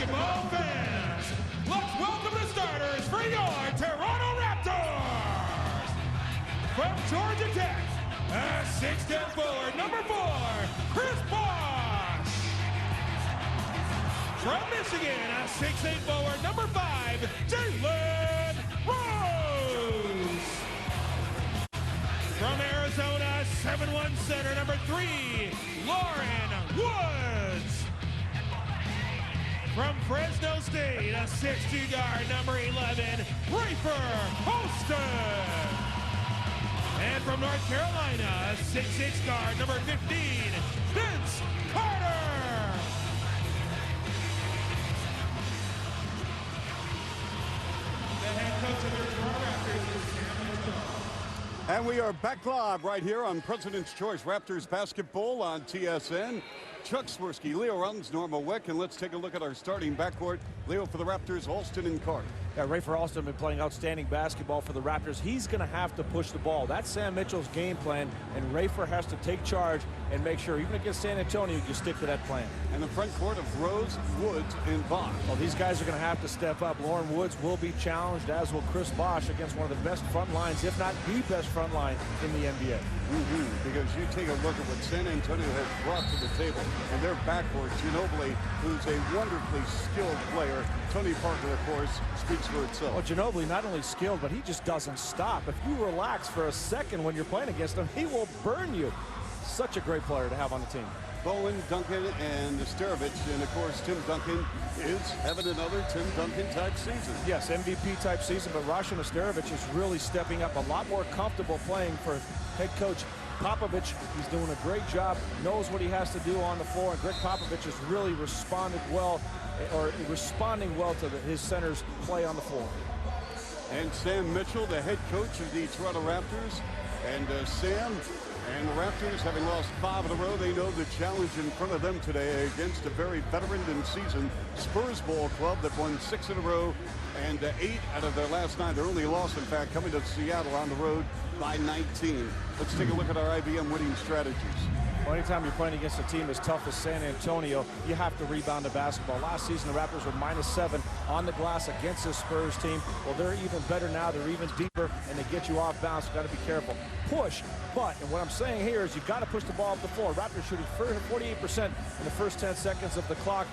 basketball fans. Let's welcome the starters for your Toronto Raptors. From Georgia Tech, a 6'10" forward, number 4, Chris Bosh. From Michigan, a 6'8" forward, number 5, Lamond Murray. From Arizona, 7'1" center, number 3, Lamond Murray. From Fresno State, a 6'2" guard, number 11, Rafer Holston. And from North Carolina, a 6'6" guard, number 15, Vince Carter. The head coach of your Toronto Raptors is Sam Mitchell. And we are back live right here on President's Choice Raptors basketball on TSN. Chuck Swirsky, Leo Runs, Norma Wick, and let's take a look at our starting backcourt. Leo for the Raptors, Alston and Carter. Yeah, Rafer Alston been playing outstanding basketball for the Raptors. He's going to have to push the ball. That's Sam Mitchell's game plan, and Rafer has to take charge and make sure, even against San Antonio, you stick to that plan. And the front court of Rose, Woods, and Bosh. Well, these guys are going to have to step up. Lauren Woods will be challenged, as will Chris Bosh, against one of the best front lines, if not the best front line in the NBA. Because you take a look at what San Antonio has brought to the table and their backcourt. Ginobili, who's a wonderfully skilled player. Tony Parker, of course, speaks for itself. Well, Ginobili not only skilled, but he just doesn't stop. If you relax for a second when you're playing against him, he will burn you. Such a great player to have on the team. Bowen, Duncan, and Nesterovic, and of course Tim Duncan is having another Tim Duncan type season. Yes, MVP type season, but Rasha Nesterovic is really stepping up, a lot more comfortable playing for head coach Popovich. He's doing a great job, knows what he has to do on the floor, and Greg Popovich has really responding well to his center's play on the floor. And Sam Mitchell, the head coach of the Toronto Raptors, and Sam and the Raptors, having lost 5 in a row, they know the challenge in front of them today against a very veteran and seasoned Spurs ball club that won 6 in a row and 8 out of their last 9. Their only loss, in fact, coming to Seattle on the road by 19. Let's take a look at our IBM winning strategies. Well, anytime you're playing against a team as tough as San Antonio, you have to rebound the basketball. Last season, the Raptors were -7 on the glass against this Spurs team. Well, they're even better now. They're even deeper, and they get you off balance. You've got to be careful. Push, but, and what I'm saying here is you've got to push the ball up the floor. Raptors shooting 48% in the first 10 seconds of the clock.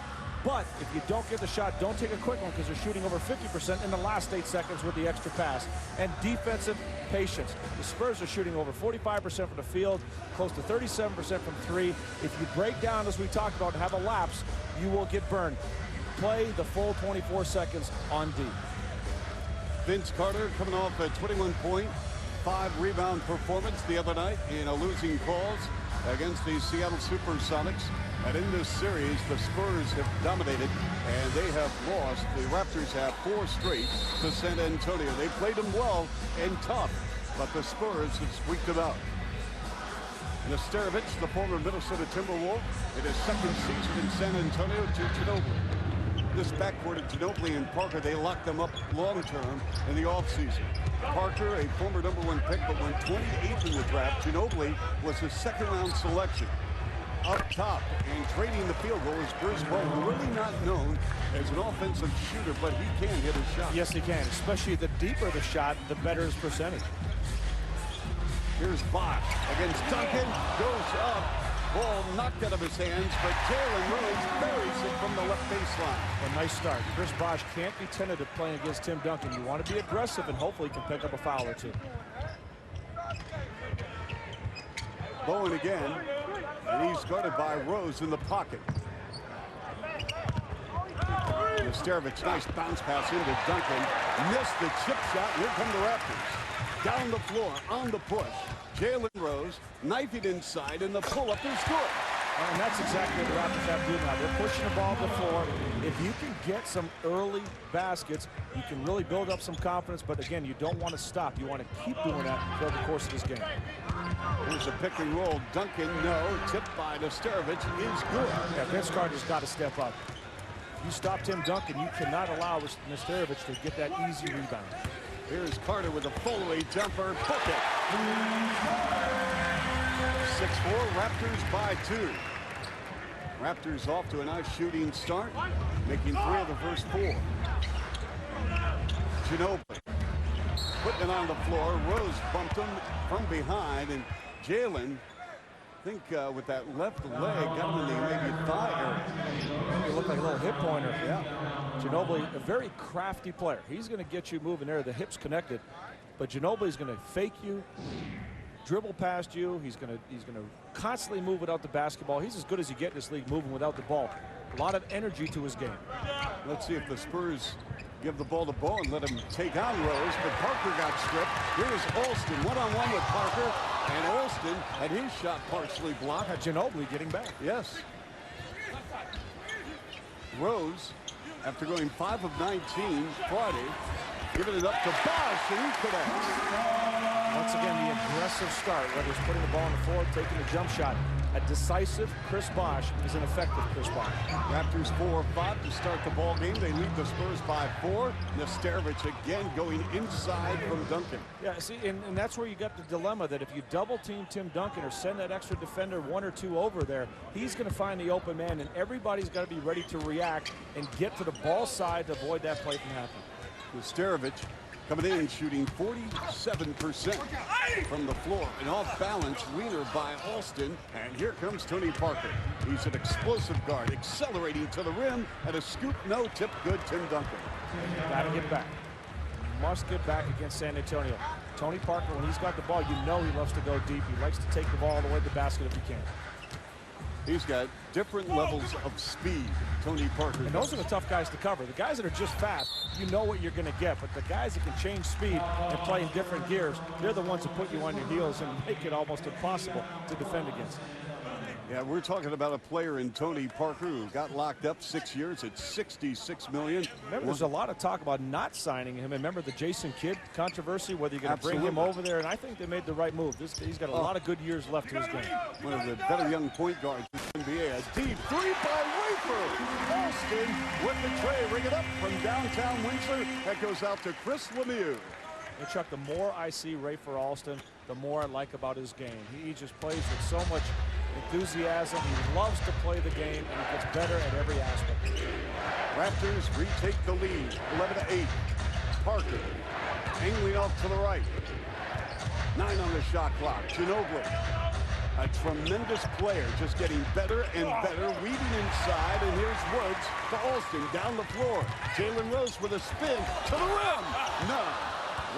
But if you don't get the shot, don't take a quick one, because they're shooting over 50% in the last 8 seconds with the extra pass. And defensive patience. The Spurs are shooting over 45% from the field, close to 37% from 3. If you break down, as we talked about, and have a lapse, you will get burned. Play the full 24 seconds on D. Vince Carter coming off a 21-point, 5-rebound performance the other night in a losing cause against the Seattle Supersonics. And in this series, the Spurs have dominated, and they have lost. The Raptors have 4 straight to San Antonio. They played them well and tough, but the Spurs have squeaked them out. Nesterovic, the former Minnesota Timberwolf, in his second season in San Antonio, to Ginobili. This backcourt of Ginobili and Parker, they locked them up long-term in the offseason. Parker, a former #1 pick, but went 28th in the draft. Ginobili was a second-round selection. Up top and trading the field goal is Bruce Bowen, really not known as an offensive shooter, but he can hit a shot. Yes, he can. Especially the deeper the shot, the better his percentage. Here's Bosh against Duncan. Goes up. Ball knocked out of his hands, but Jalen Rose buries it from the left baseline. A nice start. Chris Bosh can't be tentative playing against Tim Duncan. You want to be aggressive, and hopefully he can pick up a foul or two. Bowen again. And he's guarded by Rose in the pocket. Nesterovic, nice bounce pass into Duncan. Missed the chip shot. Here come the Raptors. Down the floor, on the push. Jalen Rose, knifing inside, and the pull-up is good. And that's exactly what the Raptors have to do now. They're pushing the ball to the floor. If you can get some early baskets, you can really build up some confidence. But again, you don't want to stop. You want to keep doing that throughout the course of this game. Here's a pick and roll. Duncan, no. Tipped by Nesterovic is good. Yeah, Vince Carter's got to step up. If you stop Tim Duncan, you cannot allow Nesterovic to get that easy rebound. Here's Carter with a follow-away jumper. Book it. 6-4, Raptors by 2. Raptors off to a nice shooting start, making 3 of the first 4. Ginobili putting it on the floor. Rose bumped him from behind, and Jalen, I think with that left leg, got him in the maybe thigh area. It looked like a little hip pointer. Yeah. Ginobili, a very crafty player. He's going to get you moving there. The hips connected, but Ginobili's going to fake you, dribble past you. He's going to constantly move without the basketball. He's as good as you get in this league moving without the ball. A lot of energy to his game. Let's see if the Spurs give the ball to Bowen, let him take on Rose, but Parker got stripped. Here's Alston, one-on-one with Parker, and Alston had his shot partially blocked. Ginobili getting back. Yes. Rose, after going 5 of 19 Friday, giving it up to Bosch, and he connects. Once again, the aggressive start, whether it's putting the ball on the floor, taking a jump shot. A decisive Chris Bosh is an effective Chris Bosh. Raptors 4-5 to start the ball game. They lead the Spurs by 4. Nesterovic again going inside from Duncan. Yeah, see, and that's where you got the dilemma that if you double team Tim Duncan or send that extra defender 1 or 2 over there, he's going to find the open man, and everybody's got to be ready to react and get to the ball side to avoid that play from happening. Nesterovic coming in shooting 47% from the floor. An off-balance leaner by Alston. And here comes Tony Parker. He's an explosive guard, accelerating to the rim, and a scoop no tip good Tim Duncan. Got to get back. Must get back against San Antonio. Tony Parker, when he's got the ball, you know he loves to go deep. He likes to take the ball all the way to the basket if he can. He's got different levels of speed, Tony Parker. And those are the tough guys to cover. The guys that are just fast, you know what you're going to get. But the guys that can change speed and play in different gears, they're the ones that put you on your heels and make it almost impossible to defend against. Yeah, we're talking about a player in Tony Parker who got locked up 6 years at $66 million. Remember, there's a lot of talk about not signing him. Remember the Jason Kidd controversy, whether you're going to bring him over there, and I think they made the right move. He's got a lot of good years left to his game. One of the better young point guards in the NBA. A deep 3 by Rafer. Alston with the tray. Ring it up from downtown Windsor. That goes out to Chris Lemieux. And Chuck, the more I see Rafer Alston, the more I like about his game. He just plays with so much enthusiasm. He loves to play the game, and he gets better at every aspect. Raptors retake the lead, 11-8. Parker angling off to the right. 9 on the shot clock. Ginobili, a tremendous player, just getting better and better, weaving inside, and here's Woods to Alston down the floor. Jalen Rose with a spin to the rim. No.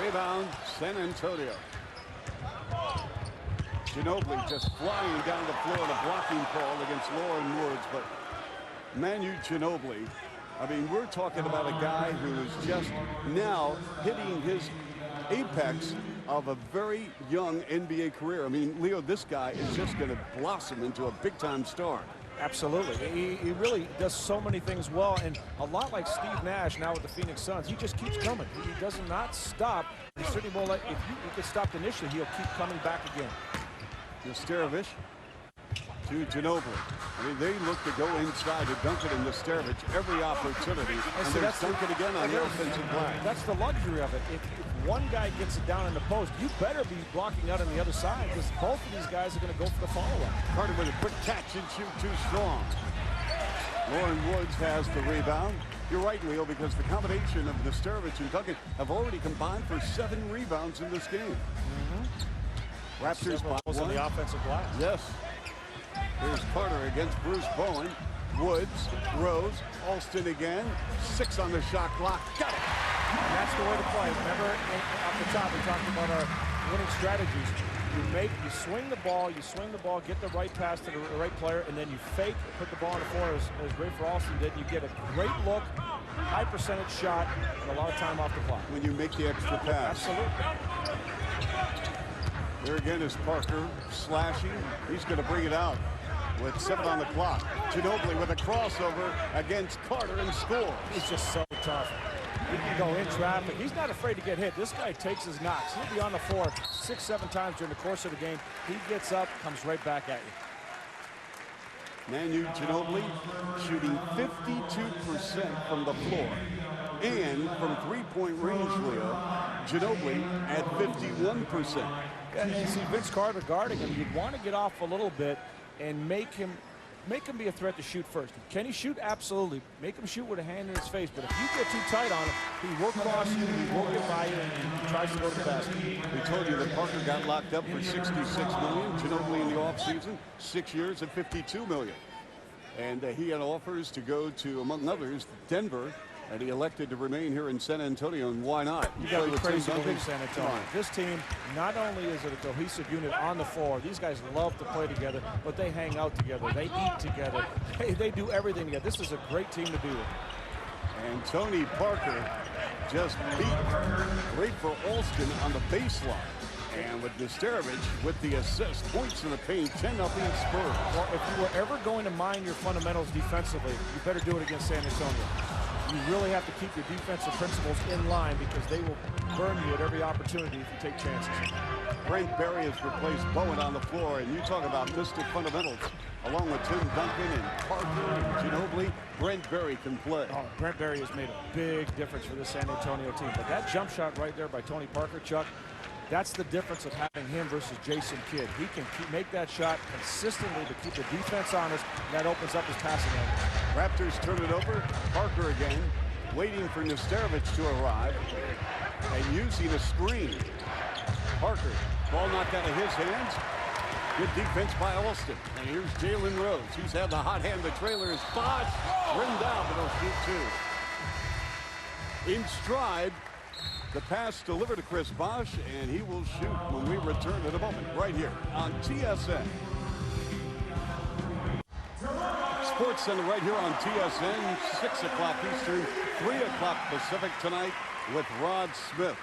Rebound, San Antonio. Ginobili just flying down the floor, the blocking call against Lamond Murray. But Manu Ginobili, I mean, we're talking about a guy who is just now hitting his apex of a very young NBA career. I mean, Leo, this guy is just going to blossom into a big-time star. Absolutely. He really does so many things well, and a lot like Steve Nash now with the Phoenix Suns. He just keeps coming. He does not stop. He certainly won't let, if you get stopped initially, he'll keep coming back again. Nesterovic to Ginobili. I mean, they look to go inside to Duncan and Nesterovic every opportunity. And so there's Duncan again on the offensive glass. That's the luxury of it. If one guy gets it down in the post, you better be blocking out on the other side, because both of these guys are going to go for the follow-up. Carter with a quick catch and shoot too strong. Lauren Woods has the rebound. You're right, Leo, because the combination of Nesterovic and Duncan have already combined for 7 rebounds in this game. Raptors by 1 on the offensive glass. Yes. Here's Carter against Bruce Bowen. Woods, Rose, Alston again. 6 on the shot clock. Got it. And that's the way to play. Remember, off the top, we talked about our winning strategies. You swing the ball, get the right pass to the right player, and then you fake, put the ball on the floor as Rafer Alston did. You get a great look, high percentage shot, and a lot of time off the clock. When you make the extra pass. Absolutely. There again is Parker slashing. He's going to bring it out with 7 on the clock. Ginobili with a crossover against Carter and scores. He's just so tough. He can go in traffic. He's not afraid to get hit. This guy takes his knocks. He'll be on the floor 6-7 times during the course of the game. He gets up, comes right back at you. Manu Ginobili shooting 52% from the floor. And from three-point range, Leo, Ginobili at 51%. And you see Vince Carter guarding him. You'd want to get off a little bit and make him make him be a threat to shoot first. Can he shoot? Absolutely. Make him shoot with a hand in his face. But if you get too tight on him, he will cross you, he will get by you, and he tries to go to the basket. We told you that Parker got locked up for $66 million. Ginobili in the offseason, 6 years at $52 million. And he had offers to go to, among others, Denver. And he elected to remain here in San Antonio, and why not? You got to be crazy to believe San Antonio. This team, not only is it a cohesive unit on the floor, these guys love to play together, but they hang out together, they eat together, they do everything together. This is a great team to be with. And Tony Parker just beat Rafer Alston on the baseline. And with Nesterovic with the assist, points in the paint, 10-0 Spurs. Well, if you were ever going to mine your fundamentals defensively, you better do it against San Antonio. You really have to keep your defensive principles in line because they will burn you at every opportunity if you take chances. Brent Berry has replaced Bowen on the floor, and you talk about mystic fundamentals. Along with Tim Duncan and Parker and Ginobili, Brent Berry can play. Oh, Brent Berry has made a big difference for the San Antonio team. But that jump shot right there by Tony Parker, Chuck, that's the difference of having him versus Jason Kidd. He can make that shot consistently to keep the defense honest, and that opens up his passing lane. Raptors turn it over. Parker again, waiting for Nesterovic to arrive, and using a screen. Parker, ball knocked out of his hands. Good defense by Alston. And here's Jalen Rose. He's had the hot hand. The trailer is Bosh. Rimmed down, but he'll shoot two. In stride. The pass delivered to Chris Bosh, and he will shoot when we return in a moment, right here on TSN. Sports Center right here on TSN, 6 o'clock Eastern, 3 o'clock Pacific tonight with Rod Smith.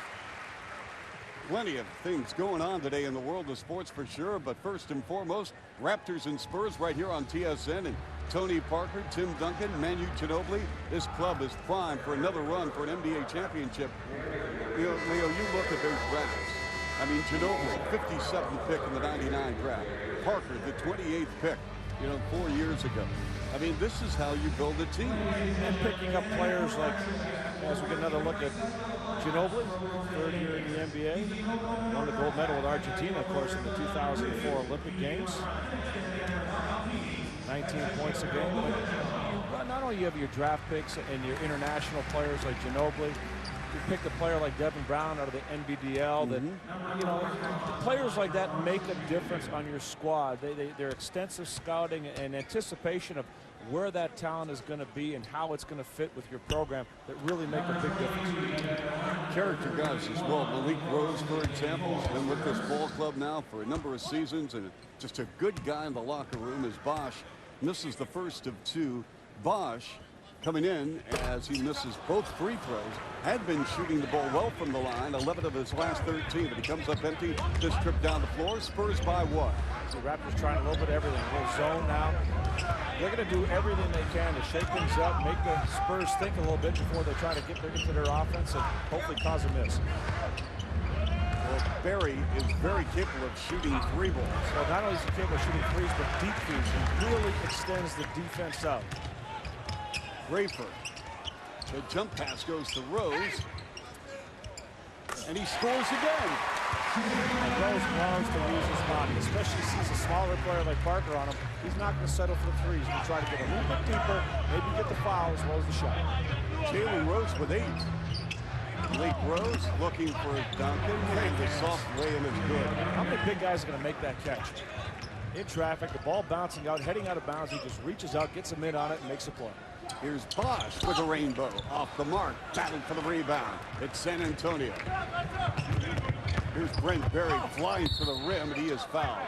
Plenty of things going on today in the world of sports for sure, but first and foremost, Raptors and Spurs right here on TSN. And Tony Parker, Tim Duncan, Manu Ginobili. This club is primed for another run for an NBA championship. Leo, you look at those drafts. I mean, Ginobili, 57th pick in the 99 draft. Parker, the 28th pick, 4 years ago. I mean, this is how you build a team. And picking up players like, as we get another look at Ginobili, third year in the NBA, won the gold medal with Argentina, of course, in the 2004 Olympic Games. 19 points a game. But not only you have your draft picks and your international players like Ginobili, you pick a player like Devin Brown out of the NBDL. That players like that make a difference on your squad. Their extensive scouting and anticipation of where that talent is going to be and how it's going to fit with your program that really make a big difference. Character guys as well. Malik Rose, for example, has been with this ball club now for a number of seasons, and just a good guy in the locker room is Bosh. Misses the first of two. Bosh coming in as he misses both free throws. Had been shooting the ball well from the line, 11 of his last 13, but he comes up empty this trip down the floor. Spurs by one. The Raptors trying a little bit of everything. A little zone now. They're going to do everything they can to shake things up, make the Spurs think a little bit before they try to get into their offense and hopefully cause a miss. Well, Berry is very capable of shooting three balls. So not only is he capable of shooting threes, but deep threes. He really extends the defense out. Rafer. The jump pass goes to Rose. And he scores again. And Rose loves to use his body, especially sees a smaller player like Parker on him. He's not going to settle for the threes. He'll try to get a little bit deeper, maybe get the foul as well as the shot. Jalen Rose with 8. Blake Rose looking for Duncan, and the soft lay-in is good. How many big guys are going to make that catch? In traffic, the ball bouncing out, heading out of bounds. He just reaches out, gets him in on it, and makes a play. Here's Bosh with a rainbow. Off the mark, battled for the rebound. It's San Antonio. Here's Brent Berry flying to the rim, and he is fouled.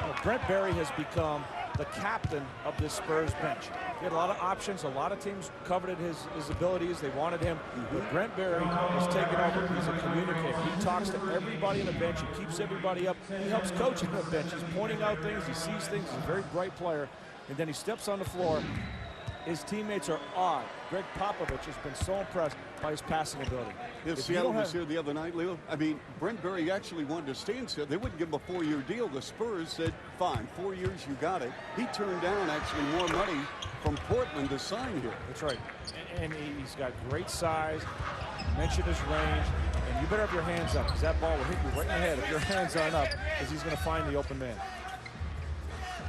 Well, Brent Berry has become the captain of this Spurs bench. He had a lot of options. A lot of teams coveted his abilities. They wanted him. But Brent Berry has taken over. He's a communicator. He talks to everybody on the bench. He keeps everybody up. He helps coach on the bench. He's pointing out things. He sees things. He's a very bright player. And then he steps on the floor. His teammates are awed. Greg Popovich has been so impressed by his passing ability. If Seattle was here the other night, Leo, I mean, Brent Berry actually wanted to stay in Seattle. They wouldn't give him a 4-year deal. The Spurs said, fine, 4 years, you got it. He turned down actually more money from Portland to sign here. That's right. And he's got great size. Mentioned his range. And you better have your hands up because that ball will hit you right in the head if your hands aren't up because he's going to find the open man.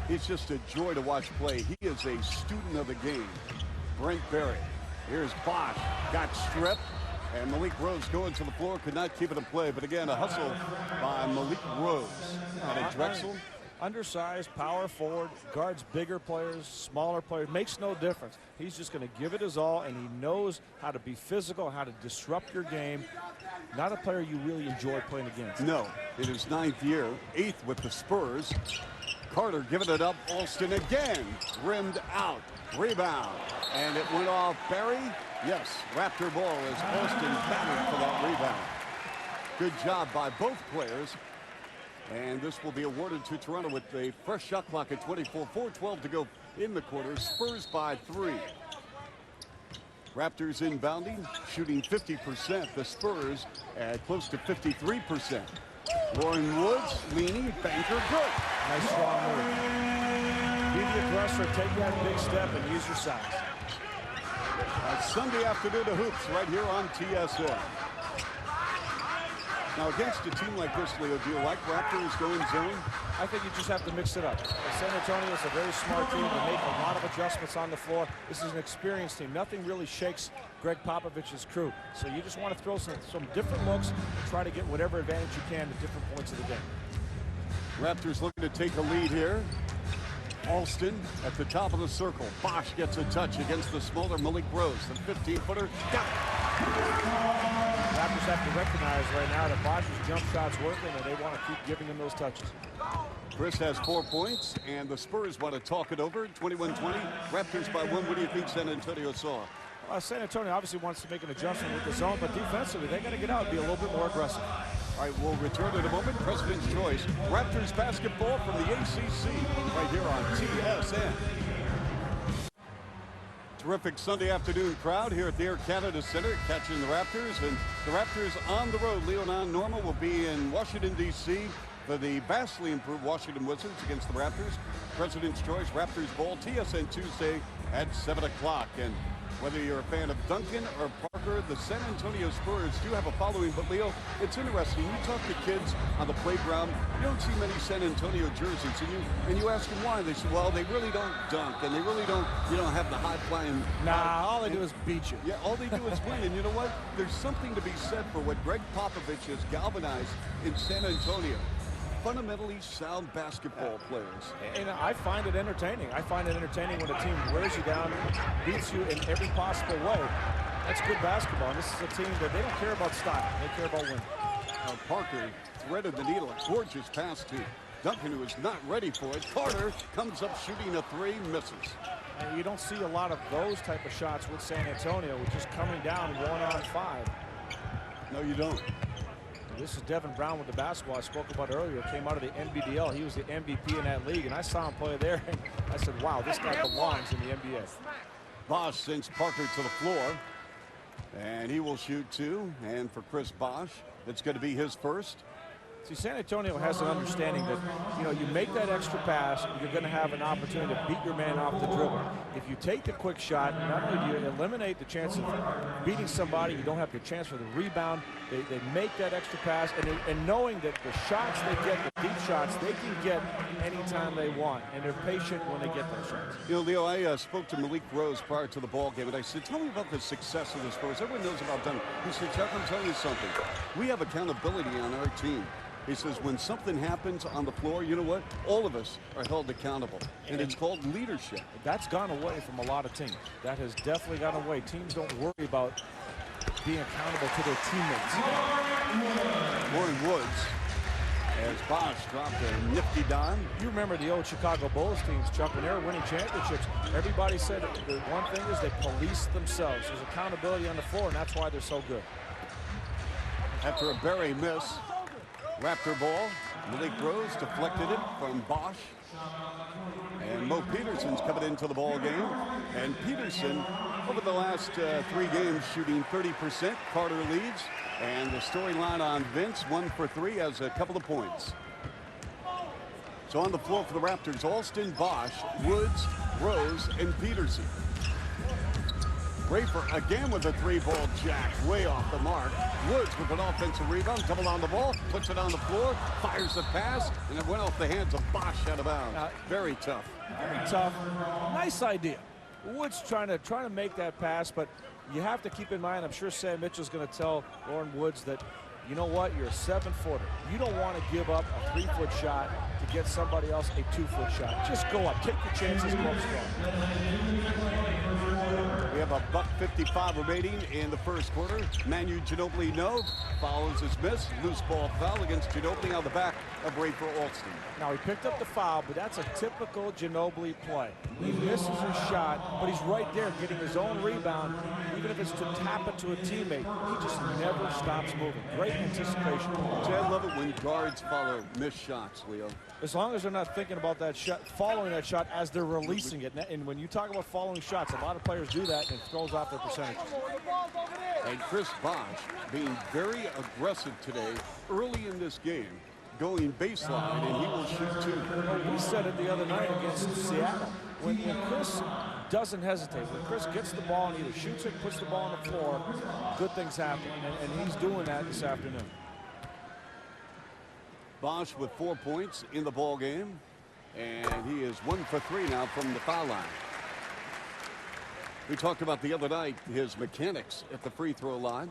He's just a joy to watch play. He is a student of the game. Brent Berry. Here's Bosch. Got stripped. And Malik Rose going to the floor. Could not keep it in play. But again, a hustle by Malik Rose. And a Drexel. Undersized, power forward, guards bigger players, smaller players, makes no difference. He's just going to give it his all, and he knows how to be physical, how to disrupt your game. Not a player you really enjoy playing against. No, in his 9th year, 8th with the Spurs. Carter giving it up. Alston again, rimmed out, rebound, and it went off Berry. Yes, Raptor ball as Alston battled for that rebound. Good job by both players. And this will be awarded to Toronto with a fresh shot clock at 24. 4:12 to go in the quarter. Spurs by 3. Raptors inbounding, shooting 50%. The Spurs at close to 53%. Lauren Woods leaning, banker good. Nice strong move. Be the aggressor, take that big step, and use your size. Sunday afternoon of hoops right here on TSN. Now, against a team like this, Leo, do you like Raptors going zone? I think you just have to mix it up. San Antonio is a very smart team. They make a lot of adjustments on the floor. This is an experienced team. Nothing really shakes Greg Popovich's crew. So you just want to throw some different looks and try to get whatever advantage you can at different points of the game. Raptors looking to take a lead here. Alston at the top of the circle. Bosch gets a touch against the smaller Malik Rose. The 15-footer. Raptors have to recognize right now that Bosch's jump shot's working, and they want to keep giving him those touches. Chris has 4 points, and the Spurs want to talk it over. 21-20. Raptors by 1. What do you think San Antonio saw? San Antonio obviously wants to make an adjustment with the zone, but defensively, they got to get out and be a little bit more aggressive. All right, we'll return in a moment. President's Choice. Raptors basketball from the ACC right here on TSN. Terrific Sunday afternoon crowd here at the Air Canada Center catching the Raptors. And the Raptors on the road. Leon Normal will be in Washington, D.C. for the vastly improved Washington Wizards against the Raptors. President's Choice Raptors Ball, TSN Tuesday at 7 o'clock. And whether you're a fan of Duncan or Parker, the San Antonio Spurs do have a following. But, Leo, it's interesting. You talk to kids on the playground, you don't see many San Antonio jerseys. And you ask them why. They say, well, they really don't dunk, and they really don't, have the high-flying. Nah, all they do is beat you. Yeah, all they do is win. And you know what? There's something to be said for what Greg Popovich has galvanized in San Antonio. Fundamentally sound basketball players. And I find it entertaining. I find it entertaining when a team wears you down, beats you in every possible way. That's good basketball. And this is a team that they don't care about style. They care about winning. Parker threaded the needle. A gorgeous pass to Duncan, who is not ready for it. Carter comes up shooting a 3, misses. And you don't see a lot of those type of shots with San Antonio, which is coming down 1-on-5. No, you don't. This is Devin Brown with the basketball I spoke about earlier. Came out of the NBDL. He was the MVP in that league, and I saw him play there, and I said, wow, this guy belongs in the NBA. Bosch sends Parker to the floor, and he will shoot 2. And for Chris Bosch, it's going to be his first. See, San Antonio has an understanding that, you make that extra pass, you're going to have an opportunity to beat your man off the dribble. If you take the quick shot, not only do you eliminate the chance of beating somebody, you don't have the chance for the rebound. They make that extra pass, and knowing that the shots they get, the deep shots, they can get anytime they want, and they're patient when they get those shots. Leo, I spoke to Malik Rose prior to the ball game, and I said, tell me about the success of the Spurs. Everyone knows about them. He said, Chuck, I'm telling you something. We have accountability on our team. He says when something happens on the floor, you know what? All of us are held accountable, and it's called leadership. That's gone away from a lot of teams. That has definitely gone away. Teams don't worry about being accountable to their teammates. Lauren Woods, as Bosch dropped a nifty dime. You remember the old Chicago Bulls teams, Chuck, when they were winning championships, everybody said the one thing is they police themselves. There's accountability on the floor, and that's why they're so good. After a Berry miss, Raptor ball, Malik Rose deflected it from Bosch. And Mo Peterson's coming into the ball game. And Peterson, over the last 3 games, shooting 30%. Carter leads. And the storyline on Vince, 1 for 3, has a couple of points. So on the floor for the Raptors, Alston, Bosch, Woods, Rose, and Peterson. Rafer again with a three-ball jack, way off the mark. Woods with an offensive rebound, double on the ball, puts it on the floor, fires the pass, and it went off the hands of Bosch out of bounds. Very tough. Very tough. Nice idea. Woods trying to make that pass, but you have to keep in mind, I'm sure Sam Mitchell's going to tell Lauren Woods that, you know what, you're a 7-footer. You don't want to give up a 3-foot shot to get somebody else a 2-foot shot. Just go up. Take your chances. Go up strong. We have a $1:55 remaining in the first quarter. Manu Ginobili, no. Follows his miss. Loose ball foul against Ginobili on the back of Rafer Alston. Now, he picked up the foul, but that's a typical Ginobili play. He misses his shot, but he's right there getting his own rebound. Even if it's to tap it to a teammate, he just never stops moving. Great anticipation. I love it when guards follow missed shots, Leo. As long as they're not thinking about that shot, following that shot as they're releasing it. And when you talk about following shots, a lot of players do that and it throws off their percentage. And Chris Bosch being very aggressive today early in this game, going baseline, and he will shoot two. We said it the other night against Seattle. When Chris doesn't hesitate, when Chris gets the ball and either shoots it, puts the ball on the floor, good things happen. And he's doing that this afternoon. Bosch with 4 points in the ball game, and he is 1 for 3 now from the foul line. We talked about the other night his mechanics at the free throw line.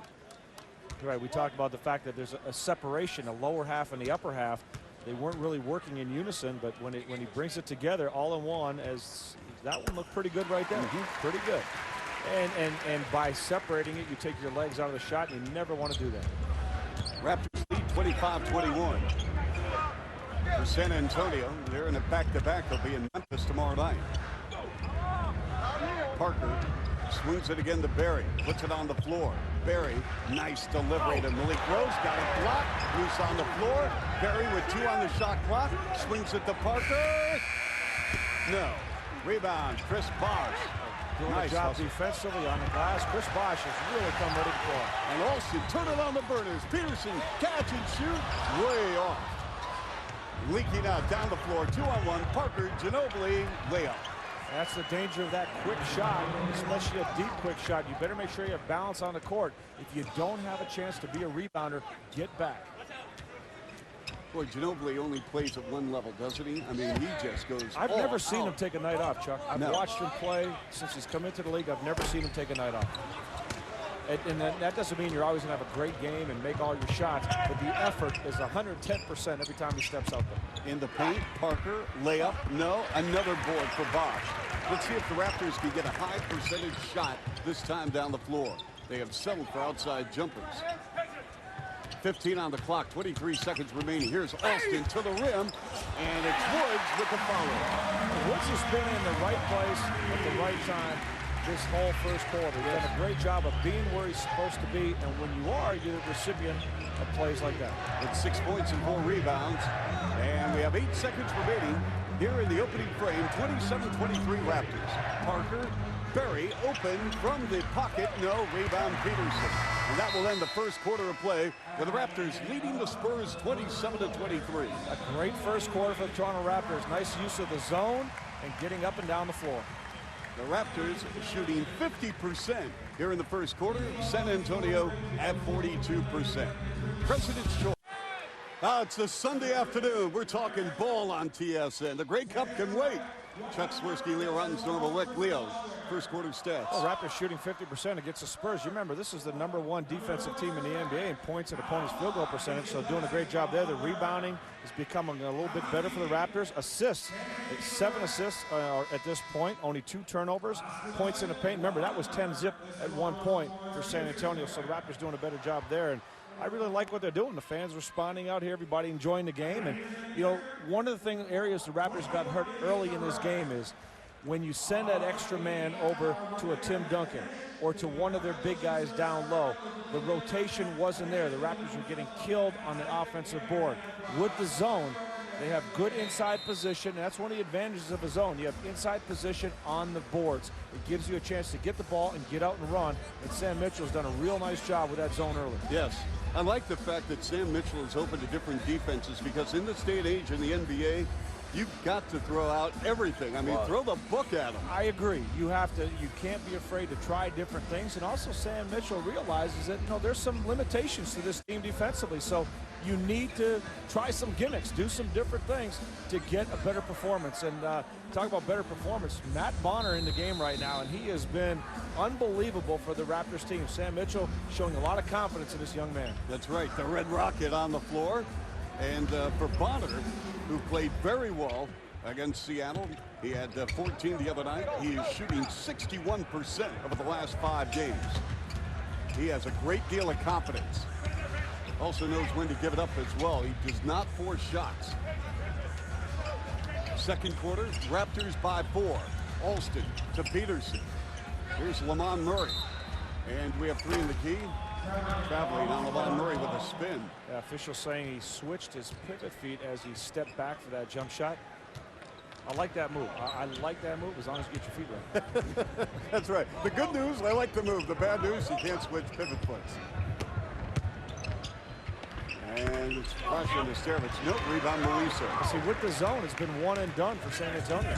Right, we talked about the fact that there's a separation, a lower half and the upper half. They weren't really working in unison, but when he brings it together all in one, as that one looked pretty good right there. Pretty good. And by separating it, you take your legs out of the shot, and you never want to do that. Raptors lead 25-21. For San Antonio, they're in a back-to-back. They'll be in Memphis tomorrow night. Parker swings it again to Barry. Puts it on the floor. Barry, nice delivery to Malik Rose. Got it blocked. Loose on the floor. Barry with 2 on the shot clock. Swings it to Parker. No. Rebound, Chris Bosch. Doing a job defensively on the glass. Chris Bosch has really come ready to play. And Alston turn it on the burners. Peterson catch and shoot. Way off. Leaking out down the floor. 2-on-1. Parker, Ginobili, layup. That's the danger of that quick shot, especially a deep quick shot. You better make sure you have balance on the court. If you don't have a chance to be a rebounder, get back. Boy, Ginobili only plays at one level, doesn't he? I mean, he just goes I've never seen him take a night off, Chuck. I've watched him play since he's come into the league. I've never seen him take a night off. And that doesn't mean you're always going to have a great game and make all your shots, but the effort is 110% every time he steps out there. In the paint, Parker, layup, no, another board for Bosch. Let's see if the Raptors can get a high percentage shot this time down the floor. They have settled for outside jumpers. 15 on the clock, 23 seconds remaining. Here's Alston to the rim, and it's Woods with the follow. Woods has been in the right place at the right time this whole first quarter. He's done a great job of being where he's supposed to be, and when you are, you're the recipient of plays like that. With 6 points and 4 rebounds, and we have 8 seconds remaining here in the opening frame. 27-23 Raptors. Parker, Barry open from the pocket, no, rebound Peterson. And that will end the first quarter of play with the Raptors leading the Spurs 27-23. A great first quarter for the Toronto Raptors. Nice use of the zone and getting up and down the floor. The Raptors shooting 50% here in the first quarter. San Antonio at 42%. President's choice. It's a Sunday afternoon. We're talking ball on TSN. The Grey Cup can wait. Chuck Swirsky, Leo Rottenstorm, Rick Leo. First quarter stats. Well, Raptors shooting 50% against the Spurs. You remember, this is the #1 defensive team in the NBA in points and opponent's field goal percentage, so doing a great job there. The rebounding is becoming a little bit better for the Raptors. Assists, 7 assists at this point, only 2 turnovers. Points in the paint. Remember, that was 10-zip at one point for San Antonio, so the Raptors doing a better job there. And I really like what they're doing. The fans responding out here, everybody enjoying the game. And, you know, one of the areas the Raptors got hurt early in this game is when you send that extra man over to a Tim Duncan or to one of their big guys down low, the rotation wasn't there. The Raptors were getting killed on the offensive board. With the zone, they have good inside position, and that's one of the advantages of a zone. You have inside position on the boards. It gives you a chance to get the ball and get out and run, and Sam Mitchell's done a real nice job with that zone early. Yes. I like the fact that Sam Mitchell is open to different defenses because in this day and age in the NBA, you've got to throw out everything. I mean, throw the book at them. I agree. You can't be afraid to try different things. And also Sam Mitchell realizes that, there's some limitations to this team defensively. So you need to try some gimmicks, do some different things to get a better performance. And talk about better performance, Matt Bonner in the game right now, and he has been unbelievable for the Raptors team. Sam Mitchell showing a lot of confidence in this young man. That's right, the Red Rocket on the floor. And for Bonner, who played very well against Seattle, he had 14 the other night. He is shooting 61% over the last 5 games. He has a great deal of confidence. Also knows when to give it up as well. He does not force shots. Second quarter, Raptors by 4. Alston to Peterson. Here's Lamond Murray. And we have 3 in the key. Traveling on Lamond Murray with a spin. Yeah, official saying he switched his pivot feet as he stepped back for that jump shot. I like that move. I like that move as long as you get your feet right. That's right. The good news, I like the move. The bad news, you can't switch pivot foots. And it's pressure on Sterovich. No rebound, Melissa. See, with the zone, it's been one and done for San Antonio.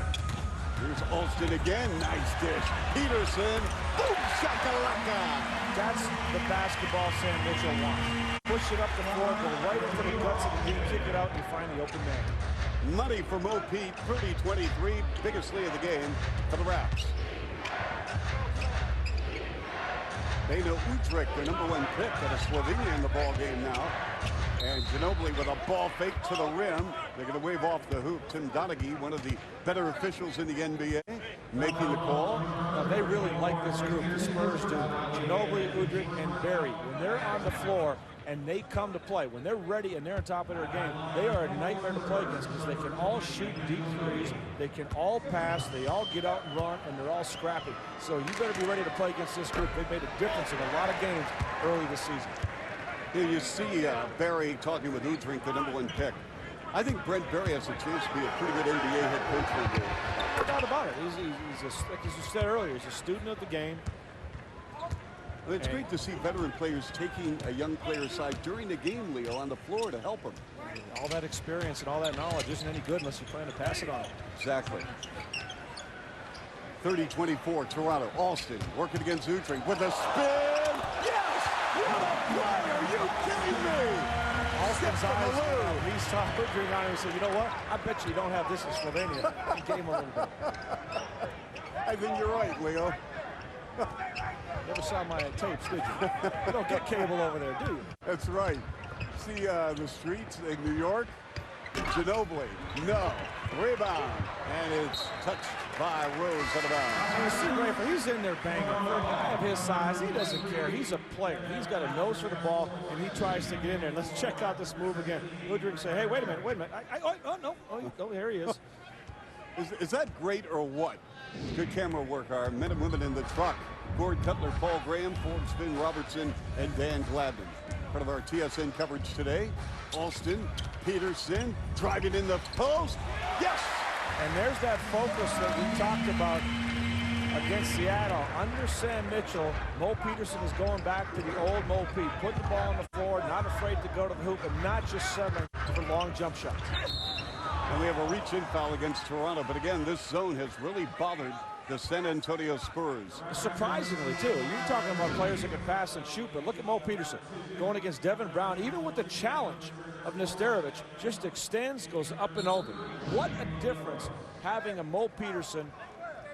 Here's Alston again. Nice dish. Peterson. Boom, shakalaka. That's the basketball Sam Mitchell wants. Push it up the floor, go right into the guts of the deep, kick it out, and you find the open man. Money for Mo Pete. 30-23. Biggest lead of the game for the Raps. They know Utrecht, their #1 pick, got a Slovenia in the ball game now. And Ginobili with a ball fake to the rim. They're going to wave off the hoop. Tim Donaghy, one of the better officials in the NBA, making the call. Now, they really like this group. The Spurs do. Ginobili, Udrih, and Barry. When they're on the floor and they come to play, when they're ready and they're on top of their game, they are a nightmare to play against because they can all shoot deep threes. They can all pass. They all get out and run, and they're all scrappy. So you better be ready to play against this group. They've made a difference in a lot of games early this season. Here you see Barry talking with Udrih, the #1 pick. I think Brent Barry has a chance to be a pretty good NBA head coach for the game. No doubt about it. Like you said earlier, he's a student of the game. Well, it's great to see veteran players taking a young player aside during the game, Leo, on the floor to help him. All that experience and all that knowledge isn't any good unless you plan to pass it on. Exactly. 30-24, Toronto. Alston working against Utrecht with a spin. Yes! What a play! Are you kidding me? Alston's eyes, he saw Udrih on him and said, you know what? I bet you don't have this in Slovenia. He gave him a little bit. I think you're right, Leo. Never saw my tapes, did you? You don't get cable over there, do you? That's right. See the streets in New York? Ginobili, no. Rebound. And it's touched by Rose out of bounds. You see Rafer, he's in there banging. For a guy of his size, he doesn't care. He's a player. He's got a nose for the ball, and he tries to get in there. Let's check out this move again. Udrih say, hey, wait a minute. Oh, no. Oh, there he is. Is that great or what? Good camera work, our men and women in the truck. Gord Cutler, Paul Graham, Forbes, Finn Robertson, and Dan Gladden. Part of our TSN coverage today. Alston, Peterson, driving in the post. Yes! And there's that focus that we talked about against Seattle. Under Sam Mitchell, Mo Peterson is going back to the old Mo Pete. Putting the ball on the floor, not afraid to go to the hoop, and not just settling for long jump shots. And we have a reach-in foul against Toronto. But again, this zone has really bothered the San Antonio Spurs. Surprisingly, too. You're talking about players that can pass and shoot, but look at Mo Peterson going against Devin Brown. Even with the challenge of Nesterovic, just extends, goes up and over. What a difference having a Mo Peterson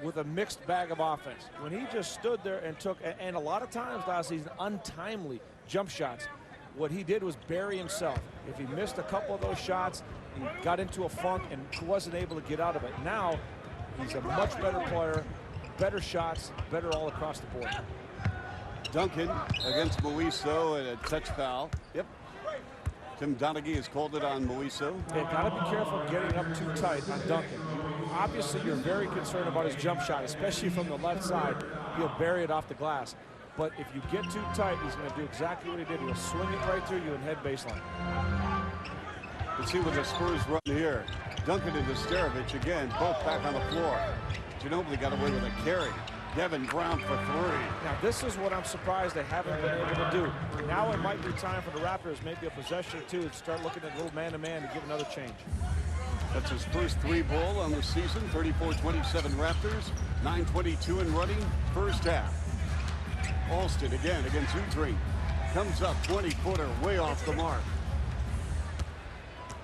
with a mixed bag of offense. When he just stood there and took, and a lot of times last season, untimely jump shots. What he did was bury himself. If he missed a couple of those shots, he got into a funk and wasn't able to get out of it. Now, he's a much better player, better shots, better all across the board. Duncan against Moiso and a touch foul. Yep. Tim Donaghy has called it on Moiso. Yeah, got to be careful getting up too tight on Duncan. Obviously, you're very concerned about his jump shot, especially from the left side. He'll bury it off the glass. But if you get too tight, he's going to do exactly what he did. He'll swing it right through you and head baseline. Let's see what the Spurs run here. Duncan and Nesterovic again, both back on the floor. Ginobili got away with a carry. Devin Brown for 3. Now, this is what I'm surprised they haven't been able to do. Now it might be time for the Raptors, maybe a possession or two, to start looking at a little man-to-man to give another change. That's his first 3 ball on the season. 34-27 Raptors. 9:22 in running. First half. Alston again against Udrink. Comes up 20-footer way off the mark.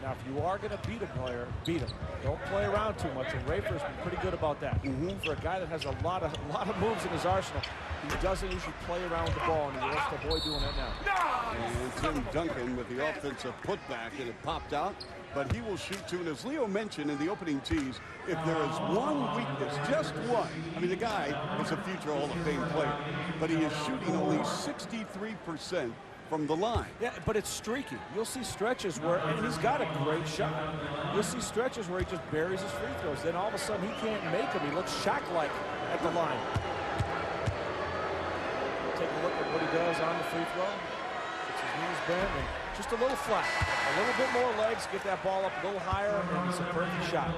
Now, if you are going to beat a player, beat him. Don't play around too much, and Rafer's been pretty good about that. For a guy that has a lot of moves in his arsenal, he doesn't usually play around the ball, and he wants to avoid doing that now. And Tim Duncan with the offensive putback, and it popped out, but he will shoot 2. And as Leo mentioned in the opening tease, if there is one weakness, just one, I mean, the guy is a future Hall of Fame player, but he is shooting only 63% from the line. Yeah, but it's streaky. You'll see stretches where, and he's got a great shot. You'll see stretches where he just buries his free throws. Then all of a sudden he can't make them. He looks Shaq-like at the line. Take a look at what he does on the free throw. Gets his knees bent and just a little flat. A little bit more legs, get that ball up a little higher, and it's a perfect shot.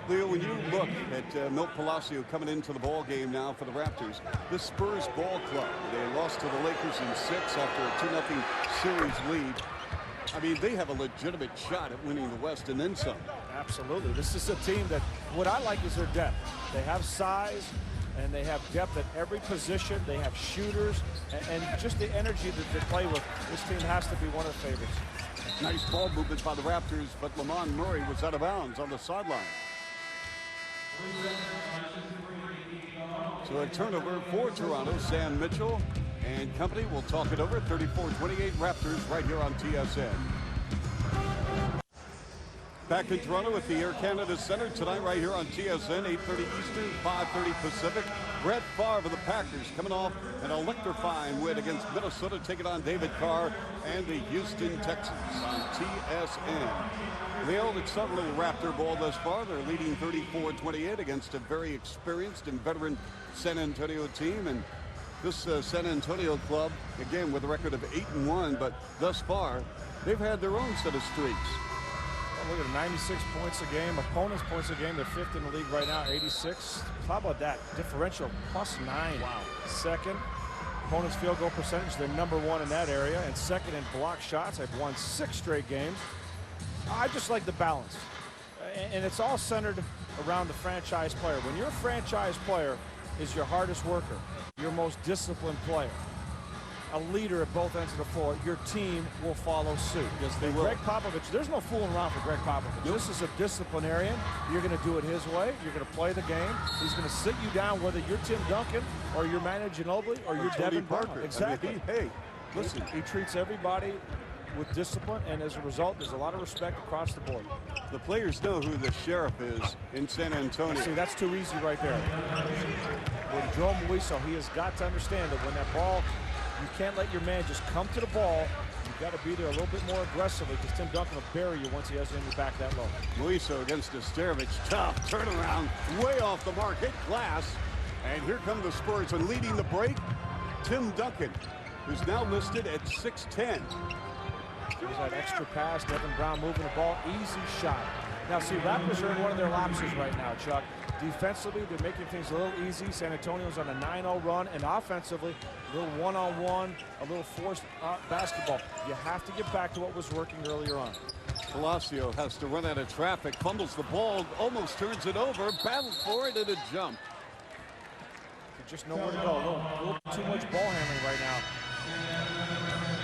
Leo, when you look at Milt Palacio coming into the ball game now for the Raptors, the Spurs ball club, they lost to the Lakers in 6 after a 2-0 series lead. I mean, they have a legitimate shot at winning the West and then some. Absolutely. This is a team that, what I like is their depth. They have size, and they have depth at every position. They have shooters, and just the energy that they play with. This team has to be one of the favorites. Nice ball movement by the Raptors, but Lamond Murray was out of bounds on the sideline. So a turnover for Toronto. Sam Mitchell and company will talk it over. 34-28 Raptors right here on TSN. Back in Toronto at the Air Canada Center tonight right here on TSN. 8:30 Eastern, 5:30 Pacific. Brett Favre of the Packers coming off an electrifying win against Minnesota, taking on David Carr and the Houston Texans on TSN. Leo, it's not really Raptor ball thus far. They're leading 34-28 against a very experienced and veteran San Antonio team. And this San Antonio club, again, with a record of 8-1, but thus far, they've had their own set of streaks. Well, look at 96 points a game. Opponents' points a game. They're 5th in the league right now, 86. How about that? Differential +9. Wow. Second. Opponents' field goal percentage, they're #1 in that area. And second in block shots. They've won 6 straight games. I just like the balance. And it's all centered around the franchise player. When your franchise player is your hardest worker, your most disciplined player, a leader at both ends of the floor, your team will follow suit. Yes, they will. Greg Popovich, there's no fooling around for Greg Popovich. Nope. This is a disciplinarian. You're going to do it his way. You're going to play the game. He's going to sit you down, whether you're Tim Duncan or you're Manu Ginobili or you're Devin Parker. Exactly. I mean, hey, listen. He treats everybody with discipline, and as a result, there's a lot of respect across the board. The players know who the sheriff is in San Antonio. See, that's too easy right there. With Joe Muiso, he has got to understand that when that ball, you can't let your man just come to the ball. You've got to be there a little bit more aggressively because Tim Duncan will bury you once he has it in your back that low. Muiso against Esterovich. Tough turnaround. Way off the mark. Hit glass. And here come the Spurs. And leading the break, Tim Duncan, who's now listed at 6'10". Here's that extra pass. Devin Brown moving the ball. Easy shot. Now, see, Raptors are in one of their lapses right now, Chuck. Defensively, they're making things a little easy. San Antonio's on a 9-0 run. And offensively, a little one-on-one, a little forced basketball. You have to get back to what was working earlier on. Palacio has to run out of traffic. Fumbles the ball. Almost turns it over. Battle for it and a jump. You just know where to go. A little too much ball handling right now.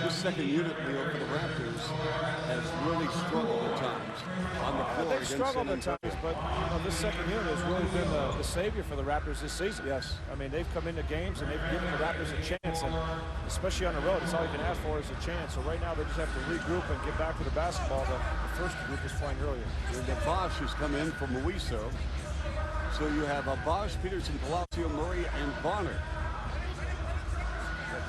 This second unit, Leo, for the Raptors has really struggled at times on the floor. They've struggled at times, but this second unit has really been the savior for the Raptors this season. Yes. I mean, they've come into games and they've given the Raptors a chance, and especially on the road, it's all you can ask for is a chance. So right now, they just have to regroup and get back to the basketball that the first group was playing earlier. And Bosch has come in from Muiso. So you have Bosch, Peterson, Palacio, Murray, and Bonner.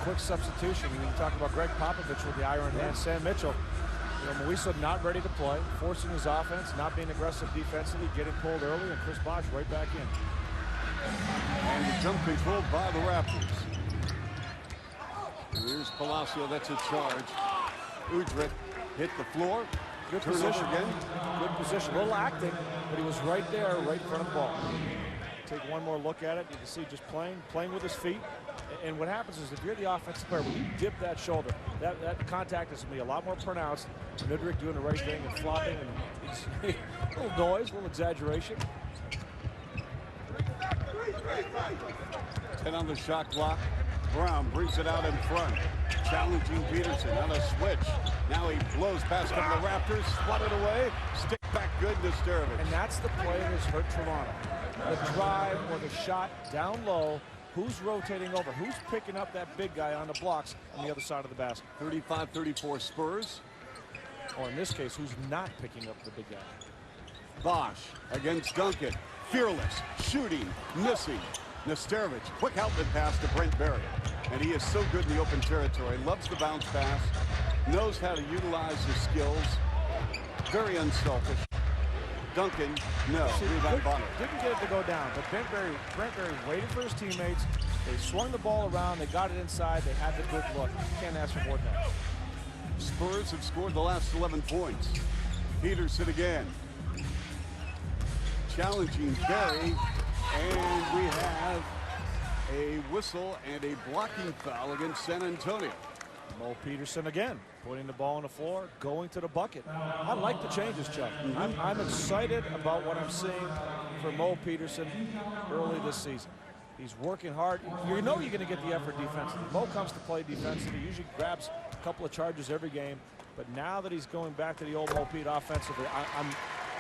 Quick substitution. You talk about Greg Popovich with the iron hand. Sam Mitchell, Muiso not ready to play, forcing his offense, not being aggressive defensively, getting pulled early, and Chris Bosh right back in. And the jump controlled by the Raptors. And here's Palacio, that's a charge. Udrich hit the floor. Good Turnover position again. Good position. A little acting, but he was right there, right in front of the ball. Take one more look at it. You can see just playing with his feet. And what happens is if you're the offensive player, when you dip that shoulder, that contact is going to be a lot more pronounced. Midrick doing the right thing and flopping, and it's a little noise, a little exaggeration. 10 on the shot clock. Brown brings it out in front. Challenging Peterson on a switch. Now he blows past him to the Raptors. Swatted away. Stick back good to Sterovich. And that's the play that has hurt Toronto. The drive or the shot down low. Who's rotating over? Who's picking up that big guy on the blocks on the other side of the basket? 35-34 Spurs. Or in this case, who's not picking up the big guy? Bosch against Duncan. Fearless. Shooting. Missing. Nesterovic, quick outlet pass to Brent Berry. And he is so good in the open territory. Loves the bounce pass. Knows how to utilize his skills. Very unselfish. Duncan, no. Rebound Bonner. Didn't get it to go down, but Brent Berry waited for his teammates. They swung the ball around. They got it inside. They had the good look. Can't ask for more than that. Spurs have scored the last 11 points. Peterson again. Challenging Berry. And we have a whistle and a blocking foul against San Antonio. Mo Peterson again, putting the ball on the floor, going to the bucket. I like the changes, Chuck. I'm excited about what I'm seeing for Mo Peterson early this season. He's working hard. You know you're going to get the effort defensively. Mo comes to play defensively. He usually grabs a couple of charges every game. But now that he's going back to the old Mo Pete offensively,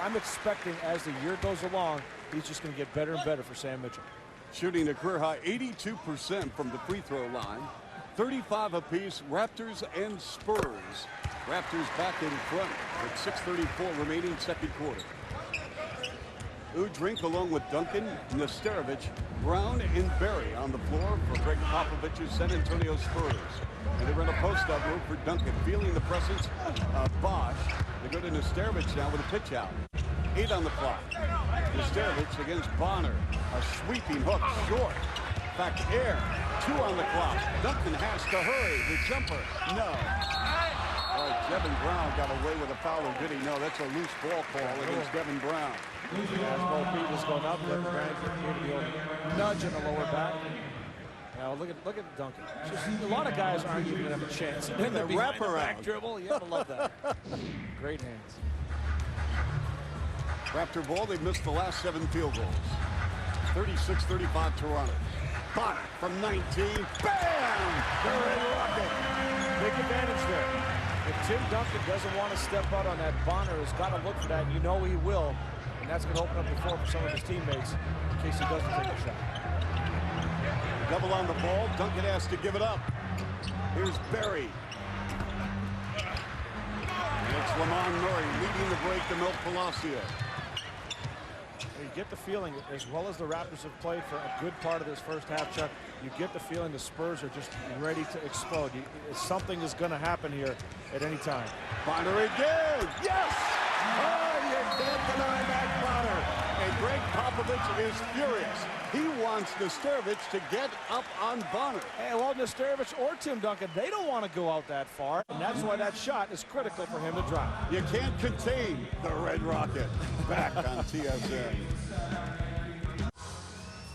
I'm expecting as the year goes along, he's just going to get better and better for Sam Mitchell. Shooting a career high 82% from the free throw line. 35 apiece, Raptors and Spurs. Raptors back in front with 6:34 remaining second quarter. Udrink along with Duncan, Nesterovic, Brown, and Berry on the floor for Greg Popovich's San Antonio Spurs. And they run a post-up move for Duncan, feeling the presence of Bosch. They go to Nesterovic now with a pitch out. 8 on the clock. Nesterovic against Bonner. A sweeping hook short. Back air. 2 on the clock. Duncan has to hurry. The jumper. No. All right, Devin Brown got away with a foul, or did he? No, that's a loose ball call against Devin Brown. As Mo Pete was going up, Devin Brown gave the old nudge in the lower back. Now look at Duncan. Just, a lot of guys aren't even going to have a chance. And then the wraparound dribble. You have to love that. Great hands. Raptor ball, they've missed the last 7 field goals. 36-35 Toronto. Bonner from 19. Bam! They're in rocket. Big advantage there. If Tim Duncan doesn't want to step out on that, Bonner has got to look for that. And you know he will. And that's going to open up the floor for some of his teammates in case he doesn't take a shot. Double on the ball. Duncan has to give it up. Here's Berry. And it's Lamond Murray leading the break to Milt Palacio. You get the feeling, as well as the Raptors have played for a good part of this first half, Chuck, you get the feeling the Spurs are just ready to explode. Something is going to happen here at any time. Bonner again. Yes! Oh, you can't deny that, Bonner. And Greg Popovich is furious. He wants Nesterovic to get up on Bonner. And well, Nesterovic or Tim Duncan, they don't want to go out that far, and that's why that shot is critical for him to drop. You can't contain the Red Rocket. Back on TSN.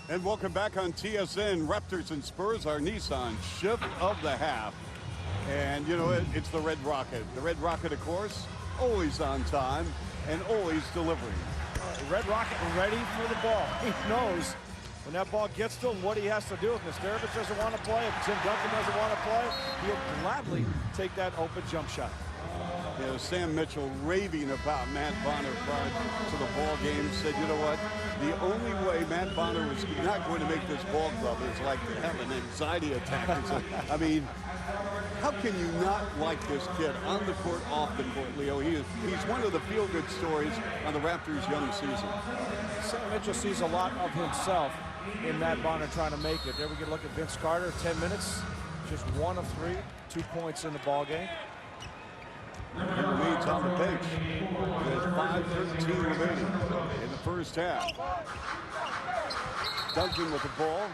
And welcome back on TSN. Raptors and Spurs, our Nissan shift of the half. And, you know, it's the Red Rocket. The Red Rocket, of course, always on time and always delivering. Red Rocket ready for the ball. He knows when that ball gets to him what he has to do. If Nesterovic doesn't want to play, if Tim Duncan doesn't want to play, he'll gladly take that open jump shot. You know, Sam Mitchell raving about Matt Bonner prior to the ball game said, you know what, the only way Matt Bonner was not going to make this ball club is like to have an anxiety attack. I mean, how can you not like this kid on the court, off the court, Leo? He's one of the feel-good stories on the Raptors' young season. Sam Mitchell sees a lot of himself in Matt Bonner trying to make it. There we can look at Vince Carter, 10 minutes, just 1 of 3, 2 points in the ball game. He remains on the bench. There's 5:13 remaining in the first half. Duncan with the ball.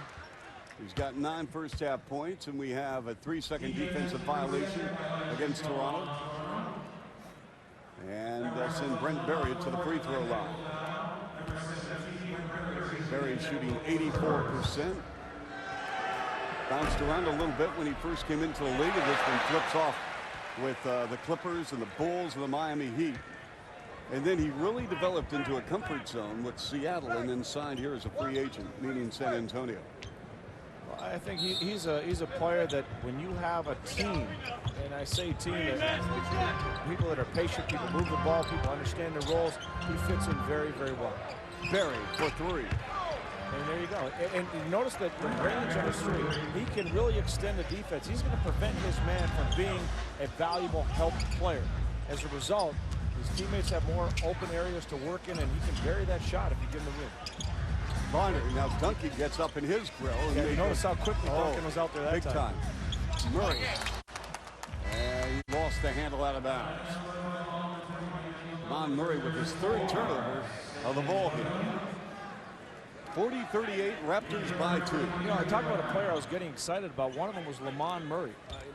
He's got 9 first-half points, and we have a 3-second defensive violation against Toronto. And that's in Brent Berry to the free throw line. Berry shooting 84%. Bounced around a little bit when he first came into the league, and this one flips off with the Clippers and the Bulls and the Miami Heat. And then he really developed into a comfort zone with Seattle and then signed here as a free agent, meaning San Antonio. Well, I think he's a player that when you have a team, and I say team, that people that are patient, people move the ball, people understand their roles, he fits in very, very well. Berry for three. And there you go. And you notice that the range on his three, he can really extend the defense. He's going to prevent his man from being a valuable help player. As a result, his teammates have more open areas to work in, and he can vary that shot if you give him the room. Bonner, now Duncan gets up in his grill. And you notice how quickly Duncan was out there that big time. Murray. And he lost the handle out of bounds. Lamond Murray with his third turnover of the ball game. 40-38, Raptors by 2. You know, I talked about a player I was getting excited about. One of them was Lamond Murray.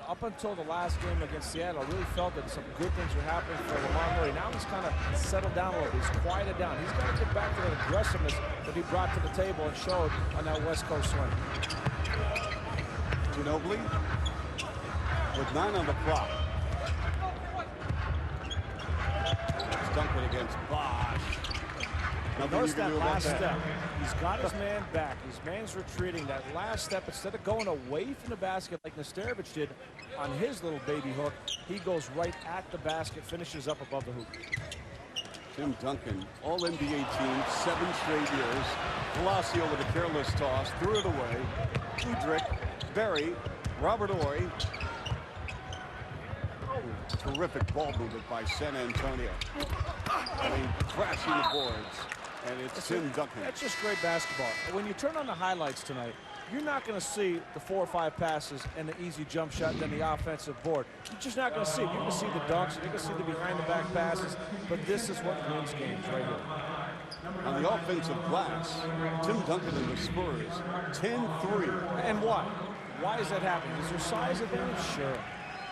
Up until the last game against Seattle, I really felt that some good things were happening for Lamond Murray. Now he's kind of settled down a little bit. He's quieted down. He's got to get back to that aggressiveness that he brought to the table and showed on that West Coast swing. Ginobili with 9 on the clock. Duncan against Bosh. Notice that last step. He's got his man back. His man's retreating. That last step, instead of going away from the basket like Nesterovic did on his little baby hook, he goes right at the basket, finishes up above the hoop. Tim Duncan, all-NBA team, 7 straight years. Palacio with a careless toss, threw it away. Udrich, Berry, Robert Horry. Terrific ball movement by San Antonio. I mean, crashing the boards. And it's Tim Duncan. That's just great basketball. When you turn on the highlights tonight, you're not going to see the 4 or 5 passes and the easy jump shot and then the offensive board. You're just not going to see it. You're going to see the dunks. You're going to see the behind-the-back passes. But this is what wins games right here. On the offensive glass, Tim Duncan and the Spurs, 10-3. And why? Why is that happening? Is there size advantage? Sure.